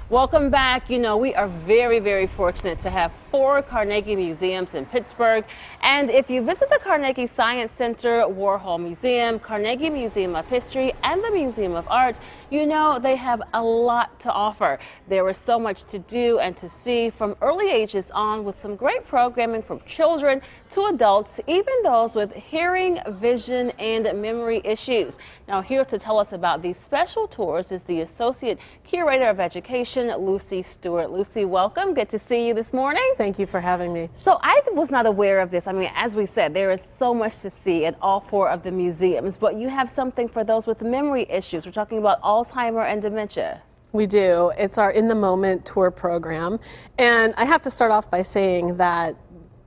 Welcome back. You know, we are very, very fortunate to have 4 Carnegie museums in Pittsburgh. And if you visit the Carnegie Science Center, Warhol Museum, Carnegie Museum of History, and the Museum of Art, you know they have a lot to offer. There is so much to do and to see from early ages on, with some great programming from children to adults, even those with hearing, vision, and memory issues. Now, here to tell us about these special tours is the Associate Curator of Education, Lucy Steward. Lucy, welcome. Good to see you this morning. Thank you for having me. So I was not aware of this. I mean, as we said, there is so much to see at all 4 of the museums, but you have something for those with memory issues. We're talking about Alzheimer's and dementia. We do. It's our In the Moment tour program. And I have to start off by saying that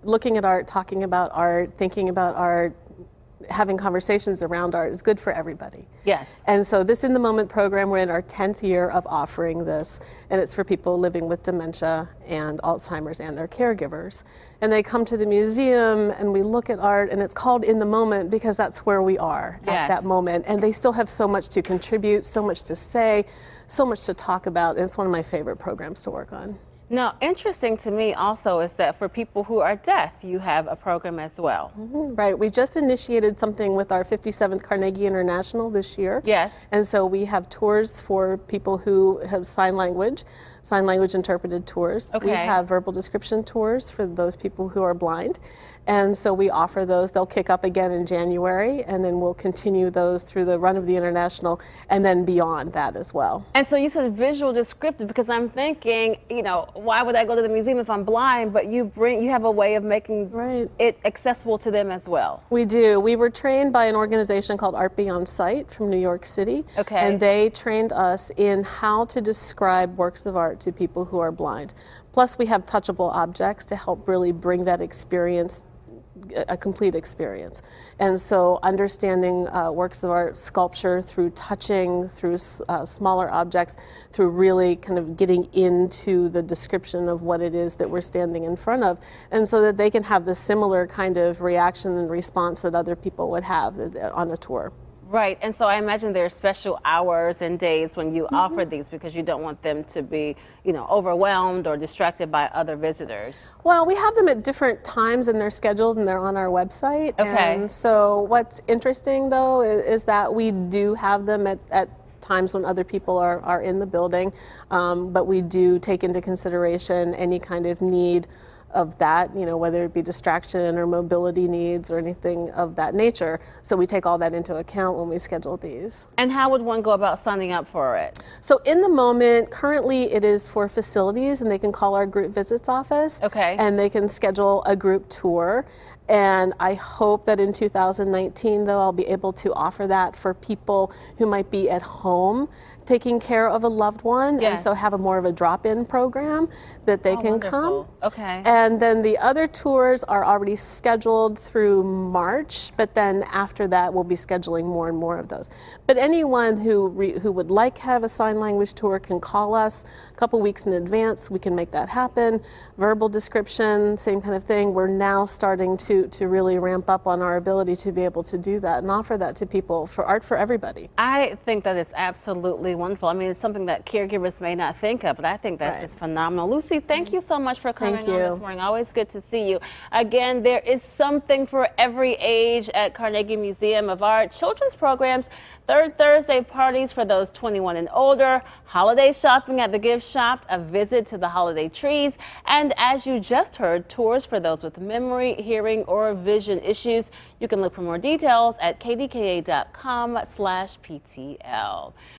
looking at art, talking about art, thinking about art, having conversations around art is good for everybody. Yes. And so this In the Moment program, we're in our 10th year of offering this, and it's for people living with dementia and Alzheimer's and their caregivers. And they come to the museum and we look at art, and it's called In the Moment because that's where we are at that moment. And they still have so much to contribute, so much to say, so much to talk about. And it's one of my favorite programs to work on. Now, interesting to me also is that for people who are deaf, you have a program as well. Right. We just initiated something with our 57th Carnegie International this year. Yes. And so we have tours for people who have sign language interpreted tours. Okay. We have verbal description tours for those people who are blind. And so we offer those. They'll kick up again in January, and then we'll continue those through the run of the International and then beyond that as well. And so you said visual descriptive, because I'm thinking, you know, why would I go to the museum if I'm blind? But you have a way of making it accessible to them as well. We do. We were trained by an organization called Art Beyond Sight from New York City. Okay. And they trained us in how to describe works of art to people who are blind. Plus we have touchable objects to help really bring that experience, a complete experience. And so understanding works of art, sculpture, through touching, through smaller objects, through really kind of getting into the description of what it is that we're standing in front of, and so that they can have the similar kind of reaction and response that other people would have on a tour. Right, and so I imagine there are special hours and days when you offer these, because you don't want them to be, you know, overwhelmed or distracted by other visitors. Well, we have them at different times, and they're scheduled and they're on our website. Okay. And so what's interesting though is that we do have them at times when other people are in the building, but we do take into consideration any kind of need of that, you know, whether it be distraction or mobility needs or anything of that nature. So we take all that into account when we schedule these. And how would one go about signing up for it? So In the Moment, currently it is for facilities, and they can call our group visits office. Okay. And they can schedule a group tour. And I hope that in 2019, though, I'll be able to offer that for people who might be at home taking care of a loved one. Yes. And so have a more of a drop-in program that they can come. Okay. And then the other tours are already scheduled through March, but then after that we'll be scheduling more and more of those. But anyone who would like to have a sign language tour can call us a couple weeks in advance. We can make that happen. Verbal description, same kind of thing. We're now starting to really ramp up on our ability to be able to do that and offer that to people, for art for everybody. I think that is absolutely wonderful. I mean, it's something that caregivers may not think of, but I think that's just phenomenal. Lucy, thank you so much for coming on this morning. Always good to see you. Again, there is something for every age at Carnegie Museum of Art. Children's programs, third Thursday parties for those 21 and older, holiday shopping at the gift shop, a visit to the holiday trees, and as you just heard, tours for those with memory, hearing, or vision issues. You can look for more details at kdka.com/PTL.